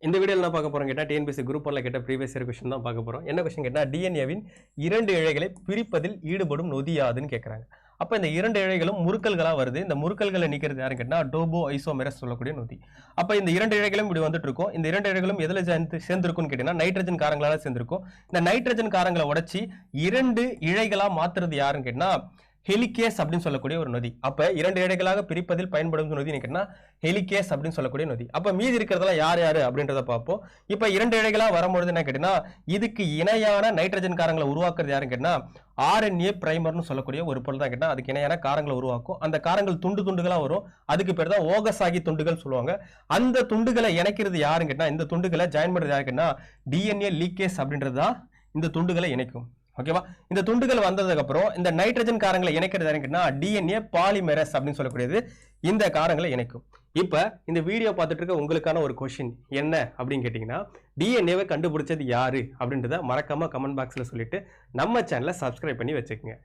இந்த வீடியோல என்ன பார்க்க போறோம் கேட்டா டிஎன்பிஎஸ்சி குரூப் 1ல கேட்ட ப்ரீவியஸ் இயர் क्वेश्चन தான் பார்க்க போறோம். என்ன क्वेश्चन கேட்டா டிஎன்ஏவின் இரண்டு இழைகளை பிரிப்பதில் ஈடுபடும் நொதி யாதுன்னு கேக்குறாங்க. அப்ப இந்த இரண்டு இழைகளும் முறுக்கல்களா வருது. இந்த முறுக்கல்களை நீக்கிறது யாருன்னு கேட்டா டோபோ ஐசோமெரஸ் சொல்லக்கூடிய நொதி. அப்ப இந்த இரண்டு இழைகளும் இப்படி வந்துட்டு இருக்கும். இந்த இரண்டு இழைகளும் எதுல சேர்ந்திருக்கும்னு கேட்டீங்கன்னா நைட்ரஜன் காரங்களால சேர்ந்திருக்கும். இந்த நைட்ரஜன் காரங்களை உடைச்சி இரண்டு இழைகளா மாத்துறது யாருன்னு கேட்டா ஹெலிகேஸ் அப்படின்னு சொல்லக்கூடிய ஒரு நொதி. அப்ப இரண்டு இழைகளாக பிரிப்பதில் பயன்படும் நொதி கேட்டா ஹெலிகேஸ் அப்படின்னு சொல்லக்கூடிய நொதி. அப்ப மீதி இருக்கிறதெல்லாம் யார் யாரு அப்படின்றத பார்ப்போம். இப்ப இரண்டு இழைகளா வரும்பொழுது என்ன கேட்டீங்கன்னா இதுக்கு இணையான நைட்ரஜன் காரங்களை உருவாக்குறது யாருன்னு கேட்டா RNA பிரைமர்னு சொல்லக்கூடிய ஒரு பொருள் தான் கேட்டா அதுக்கு இணையான காரங்களை உருவாக்கும். அந்த காரங்கள் துண்டு துண்டுகளா வரும். அதுக்கு பேர் தான் ஓகசாகி துண்டுகள் சொல்லுவாங்க. அந்த துண்டுகளை இணைக்கிறது யாருன்னு கேட்டா இந்த துண்டுகளை ஜாயின் பண்றது யாரு கேட்டா DNA லீக்கேஸ் அப்படின்றது தான் இந்த துண்டுகளை இணைக்கும். ஓகேவா? இந்த துண்டுகள் வந்ததுக்கு அப்புறம் இந்த நைட்ரஜன் காரங்களை இணைக்கிறது யாருன்னா DNA பாலிமெரஸ் அப்படின்னு சொல்லக்கூடியது இந்த காரங்களை இணைக்கும். இப்ப இந்த வீடியோ பார்த்துட்டு இருக்க உங்களுக்கான ஒரு क्वेश्चन என்ன அப்படின்னு கேட்டீங்கன்னா டிஎன்ஏவை கண்டுபிடிச்சது யாரு அப்படின்றத மறக்காம கமெண்ட் பாக்ஸ்ல சொல்லிட்டு நம்ம சேனலை சப்ஸ்கிரைப் பண்ணி வச்சுக்கோங்க.